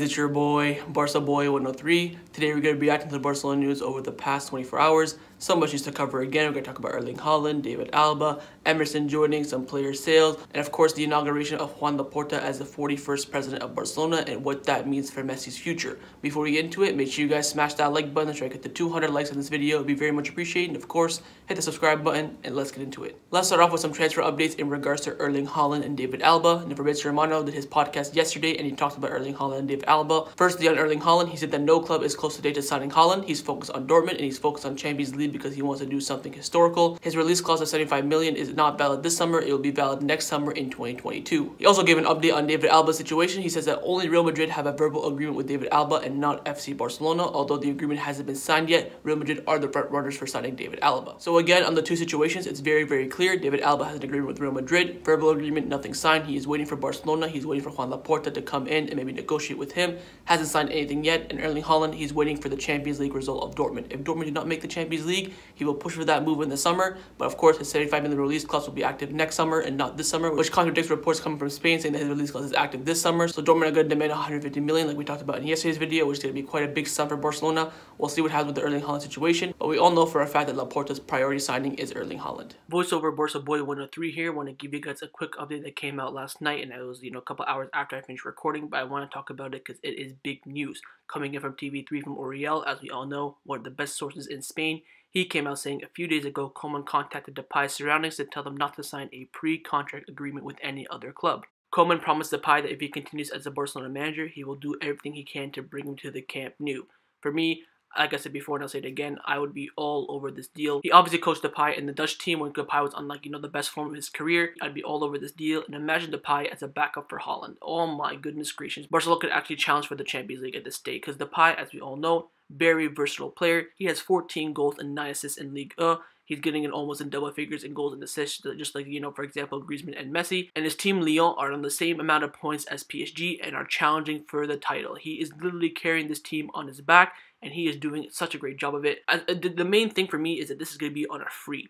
guys, it's your boy, Barca Boy 103. Today we're going to be reacting to the Barcelona news over the past 24 hours. So much news to cover again. We're going to talk about Erling Haaland, David Alaba, Emerson joining, some player sales, and of course the inauguration of Joan Laporta as the 41st president of Barcelona and what that means for Messi's future. Before we get into it, make sure you guys smash that like button, try to get to 200 likes on this video. It would be very much appreciated. And of course, hit the subscribe button and let's get into it. Let's start off with some transfer updates in regards to Erling Haaland and David Alaba. And Fabrizio Romano did his podcast yesterday and he talked about Erling Haaland and David Alaba. Firstly, on Erling Haaland, he said that no club is close today to signing Haaland. He's focused on Dortmund and he's focused on Champions League because he wants to do something historical. His release clause of 75 million is not valid this summer. It will be valid next summer in 2022. He also gave an update on David Alba's situation. He says that only Real Madrid have a verbal agreement with David Alaba and not FC Barcelona. Although the agreement hasn't been signed yet, Real Madrid are the front runners for signing David Alaba. So again, on the two situations, it's very, very clear. David Alaba has an agreement with Real Madrid. Verbal agreement, nothing signed. He is waiting for Barcelona. He's waiting for Joan Laporta to come in and maybe negotiate with him. Hasn't signed anything yet. And Erling Haaland, he's waiting for the Champions League result of Dortmund. If Dortmund did not make the Champions League, he will push for that move in the summer. But of course, his 75 million release clause will be active next summer and not this summer, which contradicts reports coming from Spain saying that his release clause is active this summer. So Dortmund are going to demand 150 million like we talked about in yesterday's video, which is going to be quite a big sum for Barcelona. We'll see what happens with the Erling Haaland situation, but we all know for a fact that Laporta's priority signing is Erling Haaland. Voiceover Barca Boy 103 here. I want to give you guys a quick update that came out last night, and it was a couple hours after I finished recording, but I want to talk about it because it is big news coming in from TV3 from Oriel. As we all know, one of the best sources in Spain. He came out saying a few days ago, Koeman contacted Depay's surroundings to tell them not to sign a pre-contract agreement with any other club. Koeman promised Depay that if he continues as a Barcelona manager, he will do everything he can to bring him to the Camp Nou. For me, like I said before and I'll say it again, I would be all over this deal. He obviously coached Depay in the Dutch team when Depay was on the best form of his career. I'd be all over this deal. And imagine Depay as a backup for Haaland. Oh my goodness gracious. Barcelona could actually challenge for the Champions League at this stage because Depay, as we all know, very versatile player. He has 14 goals and 9 assists in Ligue 1. He's getting in almost in double figures in goals and assists, just like, for example, Griezmann and Messi. And his team, Lyon, are on the same amount of points as PSG and are challenging for the title. He is literally carrying this team on his back, and he is doing such a great job of it. The main thing for me is that this is going to be on a free.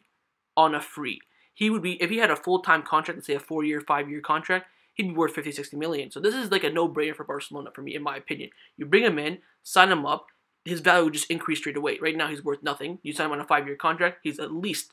On a free. He would be, if he had a full-time contract, let's say a 4-year, 5-year contract, he'd be worth 50, 60 million. So this is like a no-brainer for Barcelona for me, in my opinion. You bring him in, sign him up, his value would just increase straight away. Right now, he's worth nothing. You sign him on a 5-year contract, he's at least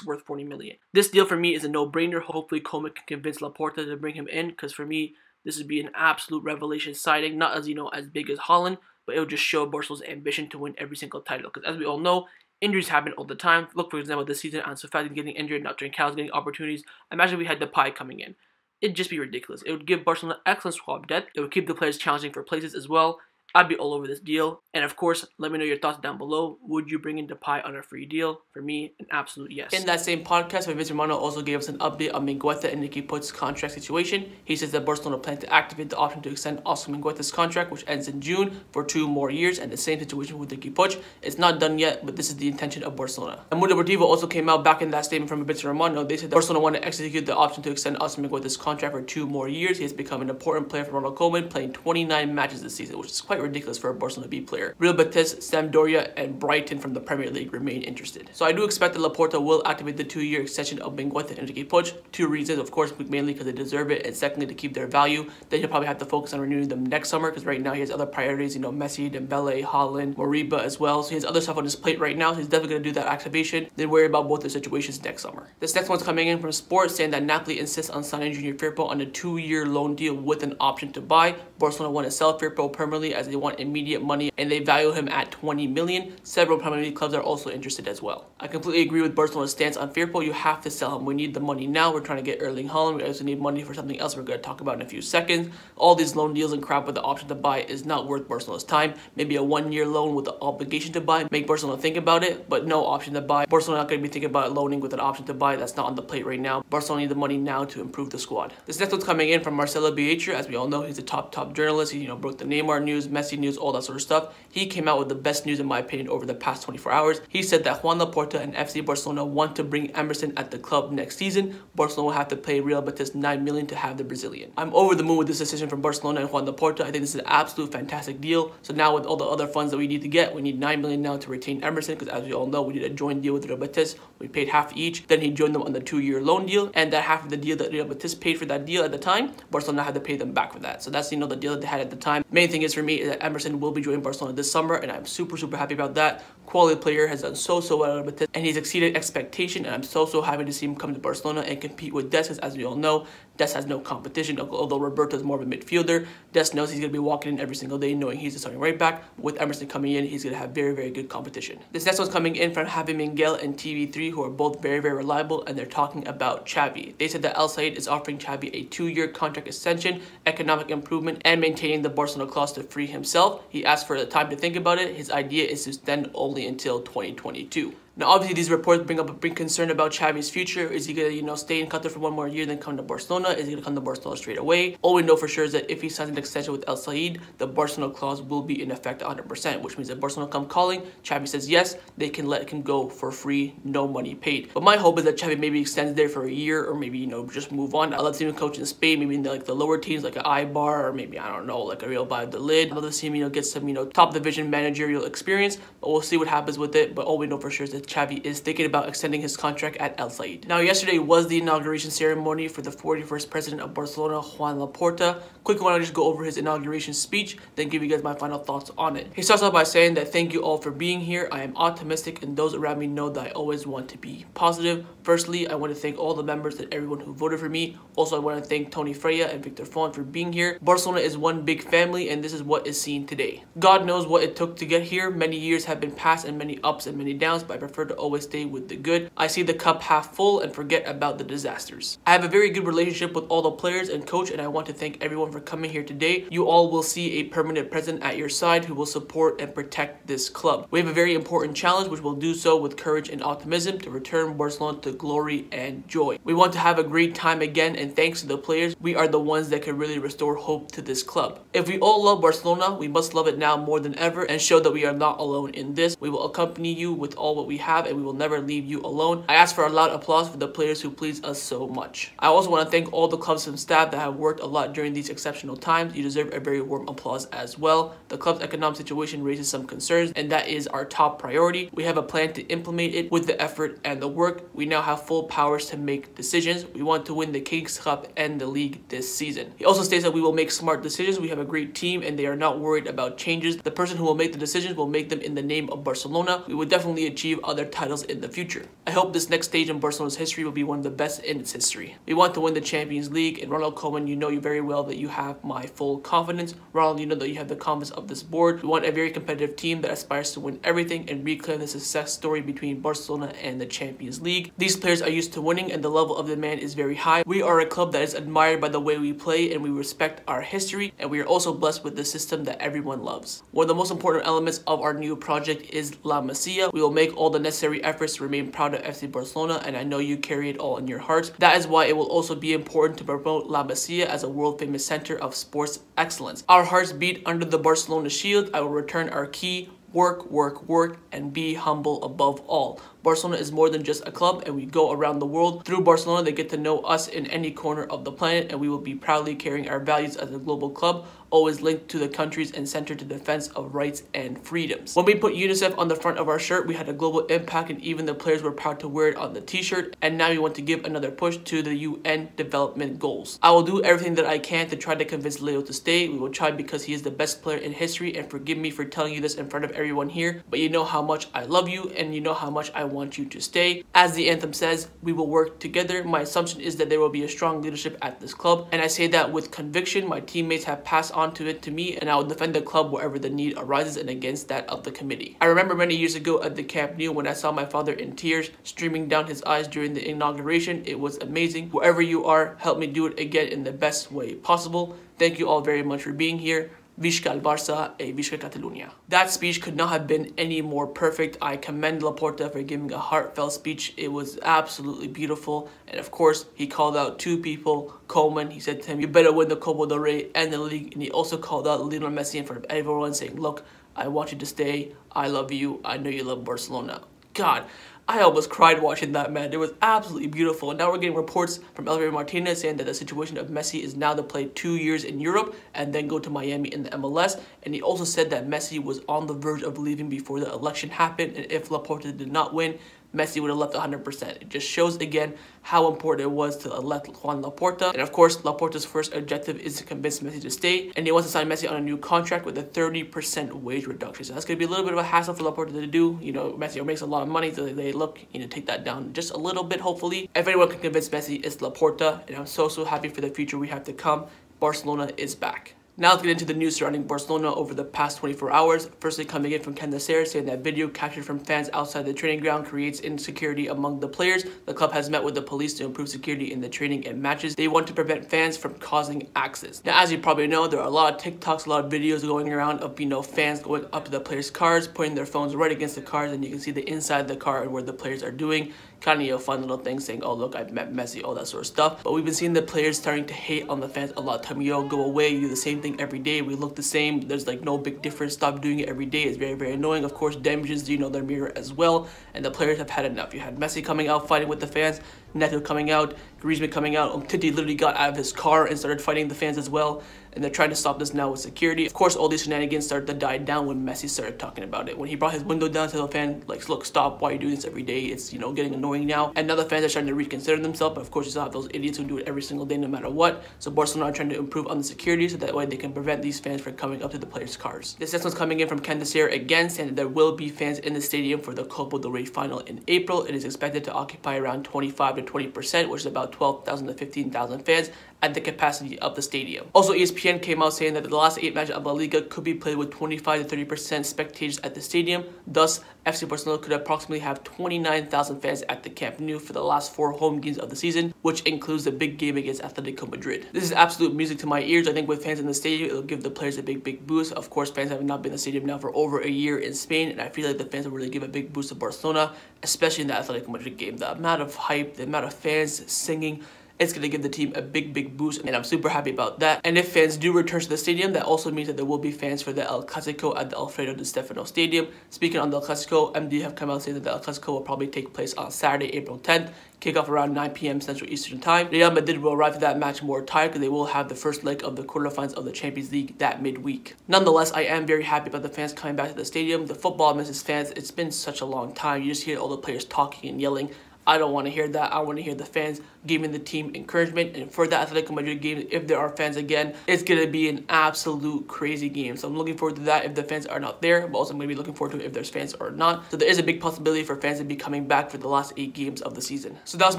worth 40 million. This deal for me is a no-brainer. Hopefully, Koeman can convince Laporta to bring him in, because for me, this would be an absolute revelation signing. Not as as big as Haaland, but it would just show Barcelona's ambition to win every single title. Because as we all know, injuries happen all the time. Look, for example, this season, Ansu Fati getting injured, not Trincão's getting opportunities. Imagine we had Depay coming in. It'd just be ridiculous. It would give Barcelona excellent squad depth. It would keep the players challenging for places as well. I'd be all over this deal. And of course, let me know your thoughts down below. Would you bring in Depay on a free deal? For me, an absolute yes. In that same podcast, Fabrizio Romano also gave us an update on Mingueza and Riqui Puig's contract situation. He says that Barcelona plans to activate the option to extend Oscar Mingueza's contract, which ends in June, for 2 more years. And the same situation with Riqui Puig. It's not done yet, but this is the intention of Barcelona. And Mundo Deportivo also came out back in that statement from Fabrizio Romano. They said that Barcelona want to execute the option to extend Oscar Mingueza's contract for 2 more years. He has become an important player for Ronald Koeman, playing 29 matches this season, which is quite ridiculous for a Barcelona B player. Real Betis, Sampdoria, and Brighton from the Premier League remain interested. So I do expect that Laporta will activate the 2-year extension of Mingueza and Riqui Puig. 2 reasons, of course, mainly because they deserve it, and secondly, to keep their value. Then he'll probably have to focus on renewing them next summer, because right now he has other priorities, Messi, Dembele, Haaland, Moriba as well. So he has other stuff on his plate right now, so he's definitely going to do that activation, then worry about both their situations next summer. This next one's coming in from Sport, saying that Napoli insists on signing Junior Firpo on a 2-year loan deal with an option to buy. Barcelona want to sell Firpo permanently as they want immediate money, and they value him at 20 million. Several Premier League clubs are also interested as well. I completely agree with Barcelona's stance on Firpo. You have to sell him. We need the money now. We're trying to get Erling Haaland. We also need money for something else we're going to talk about in a few seconds. All these loan deals and crap with the option to buy is not worth Barcelona's time. Maybe a 1-year loan with the obligation to buy. Make Barcelona think about it, but no option to buy. Barcelona not going to be thinking about loaning with an option to buy. That's not on the plate right now. Barcelona need the money now to improve the squad. This next one's coming in from Marcelo Bielsa. As we all know, he's a top journalist. He broke the Neymar news, Messi news, all that sort of stuff. He came out with the best news in my opinion over the past 24 hours. He said that Joan Laporta and FC Barcelona want to bring Emerson at the club next season. Barcelona will have to pay Real Betis $9 million to have the Brazilian. I'm over the moon with this decision from Barcelona and Joan Laporta. I think this is an absolute fantastic deal. So now with all the other funds that we need to get, we need $9 million now to retain Emerson, because as we all know, we did a joint deal with Real Betis. We paid half each. Then he joined them on the 2-year loan deal, and that half of the deal that Real Betis paid for that deal at the time, Barcelona had to pay them back for that. So that's, the deal that they had at the time. Main thing is for me is that Emerson will be joining Barcelona this summer, and I'm super happy about that. Quality player, has done so well at Betis, and he's exceeded expectation, and I'm so happy to see him come to Barcelona and compete with Des, because as we all know, Des has no competition, although Roberto is more of a midfielder. Des knows he's going to be walking in every single day knowing he's the starting right back. With Emerson coming in, he's going to have very good competition. This next one's coming in from Javi Miguel and TV3, who are both very reliable, and they're talking about Xavi. They said that El Said is offering Xavi a 2-year contract extension, economic improvement, and maintaining the Barcelona clause to free himself. He asked for the time to think about it. His idea is to extend only until 2022. Now, obviously, these reports bring up a big concern about Xavi's future. Is he going to, stay in Qatar for one more year, then come to Barcelona? Is he going to come to Barcelona straight away? All we know for sure is that if he signs an extension with El Said, the Barcelona clause will be in effect 100%, which means that Barcelona come calling, Xavi says yes, they can let him go for free, no money paid. But my hope is that Xavi maybe extends there for a year, or maybe, just move on. I'd love to see him coach in Spain, maybe in the lower teams like an Eibar, or maybe, I don't know, like a Real Valladolid. I'd love to see him, get some, top division managerial experience, but we'll see what happens with it. But all we know for sure is that Xavi is thinking about extending his contract at El Said. Now, yesterday was the inauguration ceremony for the 41st president of Barcelona, Joan Laporta. Quickly want to just go over his inauguration speech, then give you guys my final thoughts on it. He starts off by saying that thank you all for being here. I am optimistic, and those around me know that I always want to be positive. Firstly, I want to thank all the members and everyone who voted for me. Also, I want to thank Tony Freya and Victor Font for being here. Barcelona is one big family, and this is what is seen today. God knows what it took to get here. Many years have been passed and many ups and many downs, but I prefer to always stay with the good. I see the cup half full and forget about the disasters. I have a very good relationship with all the players and coach, and I want to thank everyone for coming here today. You all will see a permanent president at your side who will support and protect this club. We have a very important challenge, which will do so with courage and optimism, to return Barcelona to glory and joy. We want to have a great time again, and thanks to the players, we are the ones that can really restore hope to this club. If we all love Barcelona, we must love it now more than ever and show that we are not alone in this. We will accompany you with all what we have, and we will never leave you alone. I ask for a loud applause for the players who please us so much. I also want to thank all the club's and staff that have worked a lot during these exceptional times. You deserve a very warm applause as well. The club's economic situation raises some concerns, and that is our top priority. We have a plan to implement it with the effort and the work. We now have full powers to make decisions. We want to win the King's Cup and the league this season. He also states that we will make smart decisions. We have a great team, and they are not worried about changes. The person who will make the decisions will make them in the name of Barcelona. We will definitely achieve other titles in the future. I hope this next stage in Barcelona's history will be one of the best in its history. We want to win the Champions League, and Ronald Koeman, you know very well that you have my full confidence. Ronald, you know that you have the confidence of this board. We want a very competitive team that aspires to win everything and reclaim the success story between Barcelona and the Champions League. These players are used to winning, and the level of demand is very high. We are a club that is admired by the way we play, and we respect our history, and we are also blessed with the system that everyone loves. One of the most important elements of our new project is La Masia. We will make all the necessary efforts to remain proud of FC Barcelona, and I know you carry it all in your hearts. That is why it will also be important to promote La Masia as a world-famous center of sports excellence. Our hearts beat under the Barcelona shield. I will return our key: work, and be humble above all. Barcelona is more than just a club, and we go around the world. Through Barcelona, they get to know us in any corner of the planet, and we will be proudly carrying our values as a global club, always linked to the countries and centered to the defense of rights and freedoms. When we put UNICEF on the front of our shirt, we had a global impact, and even the players were proud to wear it on the t-shirt, and now we want to give another push to the UN development goals. I will do everything that I can to try to convince Leo to stay. We will try because he is the best player in history, and forgive me for telling you this in front of everyone here, but you know how much I love you, and you know how much I want you to stay. As the anthem says, we will work together. My assumption is that there will be a strong leadership at this club, and I say that with conviction. My teammates have passed on to it to me, and I will defend the club wherever the need arises and against that of the committee. I remember many years ago at the Camp Nou when I saw my father in tears streaming down his eyes during the inauguration. It was amazing. Wherever you are, help me do it again in the best way possible. Thank you all very much for being here. Visca al Barça e Visca Catalunya. That speech could not have been any more perfect. I commend Laporta for giving a heartfelt speech. It was absolutely beautiful. And of course, he called out two people. Koeman, he said to him, you better win the Copa del Rey and the league. And he also called out Lionel Messi in front of everyone, saying, look, I want you to stay. I love you. I know you love Barcelona. God, I almost cried watching that, man. It was absolutely beautiful. And now we're getting reports from Elvira Martinez saying that the situation of Messi is now to play 2 years in Europe and then go to Miami in the MLS. And he also said that Messi was on the verge of leaving before the election happened. And if Laporta did not win, Messi would have left 100%. It just shows again how important it was to elect Joan Laporta. And of course, Laporta's first objective is to convince Messi to stay. And he wants to sign Messi on a new contract with a 30% wage reduction. So that's going to be a little bit of a hassle for Laporta to do. You know, Messi makes a lot of money, so they look, you know, take that down just a little bit, hopefully. If anyone can convince Messi, it's Laporta. And I'm so happy for the future we have to come. Barcelona is back. Now let's get into the news surrounding Barcelona over the past 24 hours. Firstly, coming in from Camp Nou saying that video captured from fans outside the training ground creates insecurity among the players. The club has met with the police to improve security in the training and matches. They want to prevent fans from causing accidents. Now, as you probably know, there are a lot of TikToks, a lot of videos going around of, you know, fans going up to the players' cars, putting their phones right against the cars, and you can see the inside of the car and where the players are doing. Kind of, you know, fun little things saying, oh, look, I've met Messi, all that sort of stuff. But we've been seeing the players starting to hate on the fans a lot. Telling, yo, go away, you do the same thing every day. We look the same. There's like no big difference. Stop doing it every day. It's very annoying. Of course, damages, you know, their mirror as well. And the players have had enough. You had Messi coming out fighting with the fans, Neto coming out, Griezmann coming out. Umtiti literally got out of his car and started fighting the fans as well. And they're trying to stop this now with security. Of course, all these shenanigans started to die down when Messi started talking about it. When he brought his window down to the fan, like, look, stop, why are you doing this every day? It's, you know, getting annoying now. And now the fans are trying to reconsider themselves, but of course you still have those idiots who do it every single day no matter what. So Barcelona are trying to improve on the security so that way they can prevent these fans from coming up to the players' cars. This next one's coming in from Camp Nou again, saying that there will be fans in the stadium for the Copa del Rey final in April. It is expected to occupy around 25 to 20%, which is about 12,000 to 15,000 fans at the capacity of the stadium. Also, ESPN came out saying that the last 8 matches of La Liga could be played with 25 to 30% spectators at the stadium. Thus, FC Barcelona could approximately have 29,000 fans at the Camp Nou for the last 4 home games of the season, which includes the big game against Atletico Madrid. This is absolute music to my ears. I think with fans in the stadium, it'll give the players a big boost. Of course, fans have not been in the stadium now for over a year in Spain, and I feel like the fans will really give a big boost to Barcelona, especially in the Atletico Madrid game. The amount of hype, the amount of fans singing, it's going to give the team a big boost, and I'm super happy about that. And if fans do return to the stadium, that also means that there will be fans for the El Clasico at the Alfredo Di Stefano Stadium. Speaking on the El Clasico, MD have come out saying that the El Clasico will probably take place on Saturday, April 10th, kickoff around 9 p.m. Central Eastern Time. Real Madrid will arrive to that match more tired because they will have the first leg of the quarterfinals of the Champions League that midweek. Nonetheless, I am very happy about the fans coming back to the stadium. The football misses fans. It's been such a long time. You just hear all the players talking and yelling. I don't want to hear that. I want to hear the fans giving the team encouragement. And for the Atletico Madrid game, if there are fans again, it's going to be an absolute crazy game. So I'm looking forward to that if the fans are not there. But also I'm going to be looking forward to it if there's fans or not. So there is a big possibility for fans to be coming back for the last 8 games of the season. So that was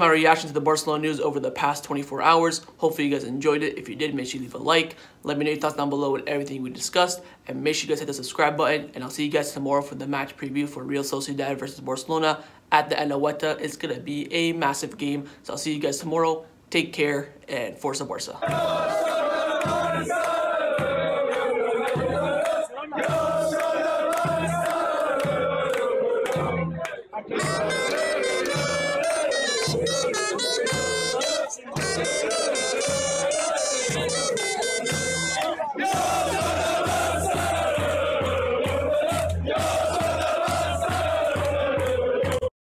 my reaction to the Barcelona news over the past 24 hours. Hopefully you guys enjoyed it. If you did, make sure you leave a like. Let me know your thoughts down below with everything we discussed. And make sure you guys hit the subscribe button. And I'll see you guys tomorrow for the match preview for Real Sociedad versus Barcelona at the Anoeta. It's going to be a massive game. So I'll see you guys tomorrow. Take care and Forza Barca.